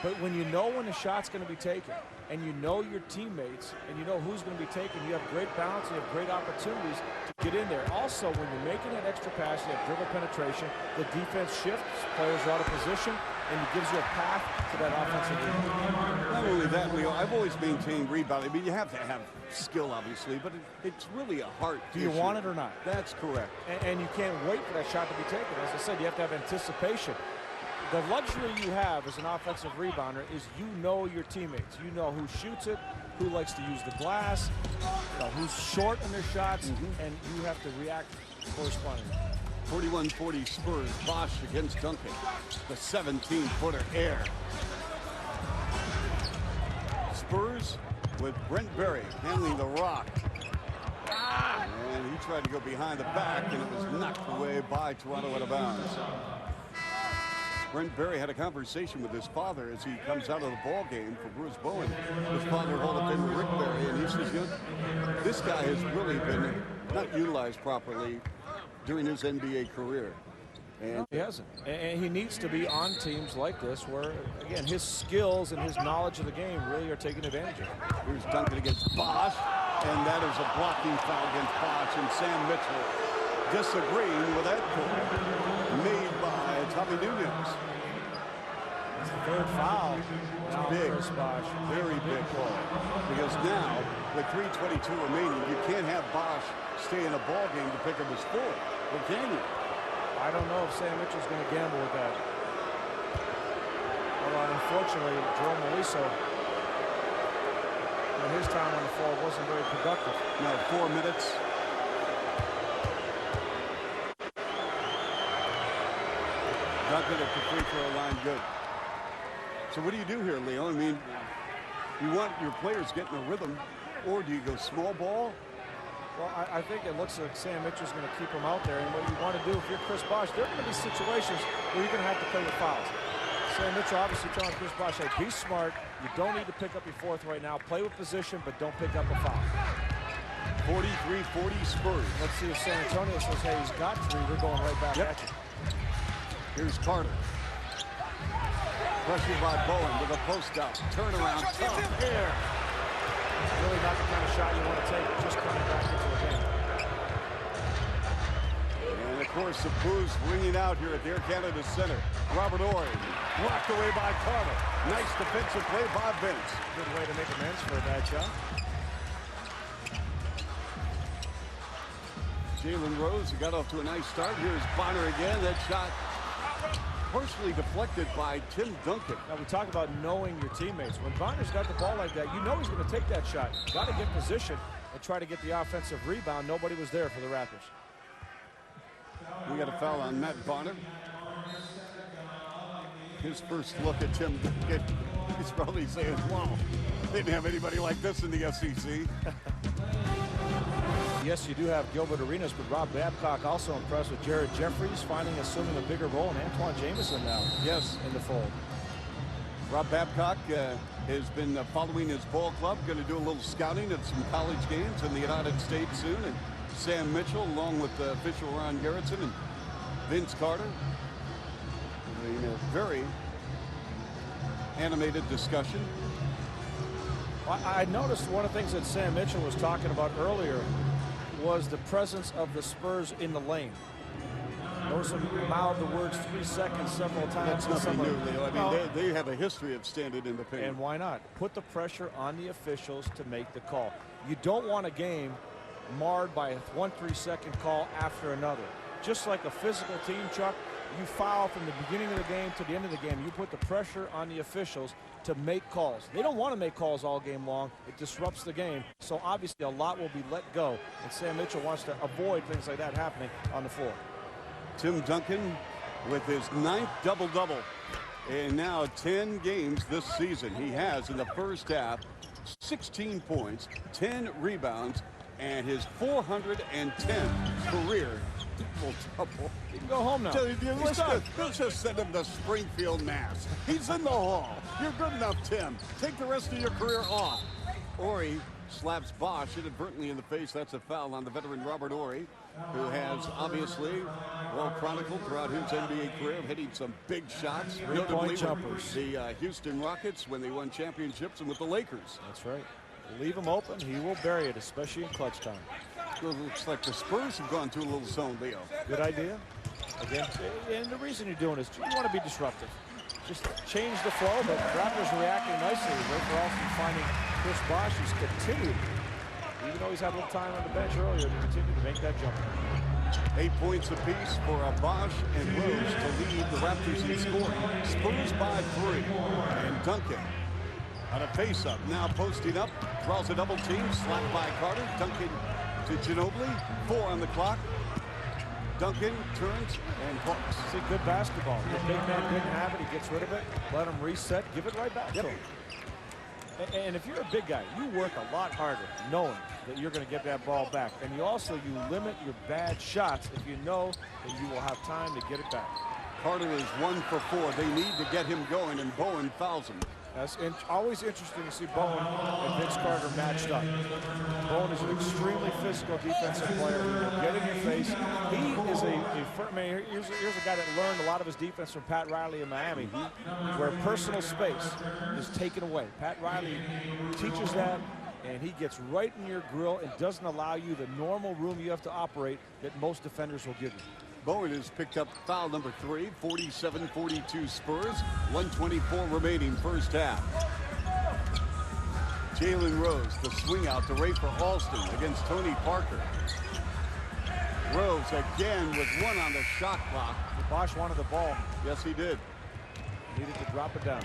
But when you know when the shot's going to be taken, and you know your teammates, and you know who's going to be taken, you have great balance, you have great opportunities to get in there. Also, when you're making that extra pass, you have dribble penetration, the defense shifts, players are out of position, and it gives you a path to that offensive game. Not only that, Leo, I've always maintained rebounding. I mean, you have to have skill, obviously, but it's really a heart issue. Do you want it or not? That's correct. And you can't wait for that shot to be taken. As I said, you have to have anticipation. The luxury you have as an offensive rebounder is you know your teammates. You know who shoots it, who likes to use the glass, who's short in their shots, and you have to react correspondingly. 41-40 Spurs. Bosh against Duncan. The 17-footer air. Spurs with Brent Berry handling the rock. And he tried to go behind the back, and it was knocked away by Toronto out of bounds. Brent Berry had a conversation with his father as he comes out of the ball game for Bruce Bowen. His father, Hall of Famer Rick Berry, and he says, you know, this guy has really been not utilized properly during his NBA career. And no, he hasn't. And he needs to be on teams like this where, again, his skills and his knowledge of the game really are taking advantage of it. Here's Duncan against Bosh, and that is a blocking foul against Bosh, and Sam Mitchell disagreeing with that call made by Tommy Nunez. It's the third foul. It's big, Bosh. very big call. Because now, with 3:22 remaining, you can't have Bosh stay in a ball game to pick up his fourth. Or can you? I don't know if Sam Mitchell's going to gamble with that. Well, unfortunately, Joe Meliso, his time on the floor wasn't very productive. Now 4 minutes. Duncan at the free throw line, good. So what do you do here, Leo? I mean, you want your players getting a rhythm, or do you go small ball? Well, I think it looks like Sam Mitchell's going to keep him out there. And what you want to do if you're Chris Bosh, there are going to be situations where you're going to have to play with fouls. Sam Mitchell obviously telling Chris Bosh, hey, be smart. You don't need to pick up your fourth right now. Play with position, but don't pick up a foul. 43-40 Spurs. Let's see if San Antonio says, hey, he's got 3. We're going right back at you. Here's Carter. Pressured by Bowen with a post up. Turnaround. Tough air. Really not the kind of shot you want to take. Just coming back into the game. And a chorus of boos ringing out here at the Air Canada Center. Robert Ory blocked away by Carter. Nice defensive play by Vince. Good way to make amends for a bad shot. Jalen Rose, he got off to a nice start. Here's Bonner again. That shot partially deflected by Tim Duncan. Now we talk about knowing your teammates. When Bonner's got the ball like that, you know he's going to take that shot. Got to get position and try to get the offensive rebound. Nobody was there for the Raptors. We got a foul on Matt Bonner. His first look at Tim Duncan, he's probably saying, wow, they didn't have anybody like this in the SEC. Yes, you do have Gilbert Arenas, but Rob Babcock also impressed with Jared Jeffries assuming a bigger role, and Antoine Jameson now in the fold. Rob Babcock has been following his ball club, going to do a little scouting at some college games in the United States soon. And Sam Mitchell, along with official Ron Garrettson and Vince Carter, in a very animated discussion. I noticed one of the things that Sam Mitchell was talking about earlier was the presence of the Spurs in the lane. Notice him mouth the words 3 seconds several times. That's nothing new, Leo. I mean, they have a history of standing in the paint. And why not? Put the pressure on the officials to make the call. You don't want a game marred by a 1 3-second call after another. Just like a physical team, Chuck, you foul from the beginning of the game to the end of the game. You put the pressure on the officials to make calls. They don't want to make calls all game long. It disrupts the game. So obviously a lot will be let go. And Sam Mitchell wants to avoid things like that happening on the floor. Tim Duncan with his 9th double-double in now 10 games this season. He has in the first half 16 points, 10 rebounds, and his 410th career double-double. He can go home now. Let's just send him to Springfield, Mass. He's in the hall. You're good enough, Tim. Take the rest of your career off. Ory slaps Bosch inadvertently in the face. That's a foul on the veteran Robert Ory, who has obviously well chronicled throughout his NBA career of hitting some big shots. Three-point jumpers. The Houston Rockets when they won championships and with the Lakers. That's right. Leave him open. He will bury it, especially in clutch time. Well, it looks like the Spurs have gone to a little zone, Leo. Good idea. Again, and the reason you're doing this, you want to be disruptive. Just change the flow, but Raptors reacting nicely. Rafer Alston finding Chris Bosh, who's continued, even though he's had a little time on the bench earlier, to continue to make that jump. 8 points apiece for Bosh and Rose to lead the Raptors in scoring. Spurs by 3. And Duncan on a face-up, now posting up, draws a double team, slapped by Carter. Duncan to Ginobili, 4 on the clock. Duncan turns and hooks. See, good basketball. The big man didn't have it. He gets rid of it. Let him reset. Give it right back to him. And if you're a big guy, you work a lot harder knowing that you're going to get that ball back. And you limit your bad shots if you know that you will have time to get it back. Carter is 1 for 4. They need to get him going, and Bowen fouls him. That's always interesting to see Bowen and Vince Carter matched up. Bowen is an extremely physical defensive player. He will get in your face. He is here's a guy that learned a lot of his defense from Pat Riley in Miami, where personal space is taken away. Pat Riley teaches that, and he gets right in your grill and doesn't allow you the normal room you have to operate that most defenders will give you. Bowen has picked up foul number 3, 47-42 Spurs, 124 remaining first half. Jalen Rose, the swing out to Rafer Alston against Tony Parker. Rose again with 1 on the shot clock. Bosh wanted the ball. Yes, he did. Needed to drop it down.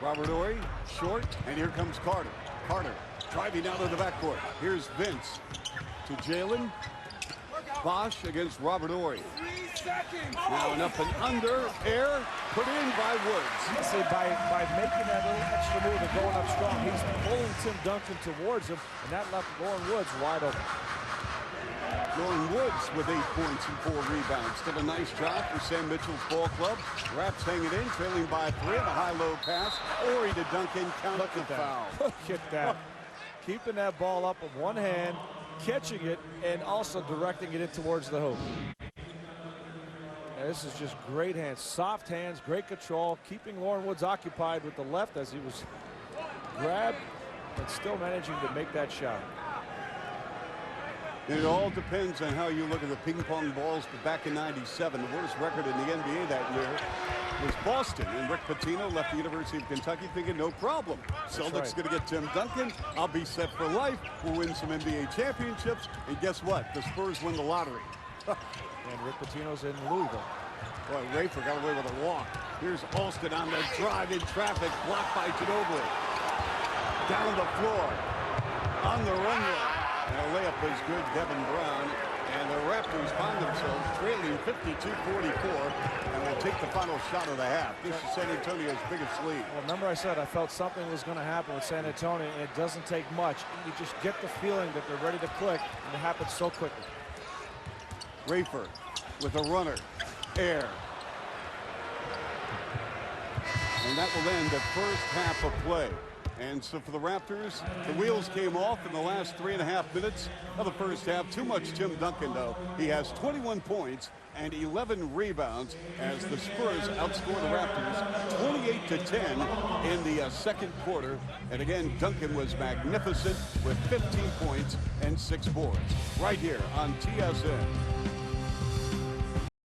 Robert Ory, short, and here comes Carter. Carter driving out of the backcourt. Here's Vince. To Jalen. Bosh against Robert Ory. 3 seconds. Now an up and under. Air put in by Woods. See, by making that little extra move and going up strong, he's pulling Tim Duncan towards him, and that left Lauren Woods wide open. Lauren Woods with 8 points and 4 rebounds. Still a nice job for Sam Mitchell's ball club. Raps hanging in, trailing by 3 on a high-low pass. Ory to Duncan, count the foul. Look at that. Keeping that ball up with one hand, catching it, and also directing it in towards the hoop. And this is just great hands, soft hands, great control, keeping Lauren Woods occupied with the left as he was grabbed, but still managing to make that shot. It all depends on how you look at the ping pong balls. But back in '97, the worst record in the NBA that year was Boston. And Rick Pitino left the University of Kentucky thinking, no problem. Celtics going to get Tim Duncan. I'll be set for life. We'll win some NBA championships. And guess what? The Spurs win the lottery. And Rick Pitino's in Louisville. Boy, Rafer got away with a walk. Here's Alston on the drive in traffic, blocked by Ginobili. Down the floor, on the runway. And a layup is good, Kevin Brown. And the Raptors find themselves trailing 52-44, and will take the final shot of the half. This is San Antonio's biggest lead. Well, remember I said I felt something was going to happen with San Antonio, and it doesn't take much. You just get the feeling that they're ready to click, and it happens so quickly. Rafer with a runner. Air. And that will end the first half of play. And so for the Raptors, the wheels came off in the last 3.5 minutes of the first half. Too much Tim Duncan, though. He has 21 points and 11 rebounds as the Spurs outscore the Raptors 28-10 in the second quarter. And again, Duncan was magnificent with 15 points and 6 boards right here on TSN.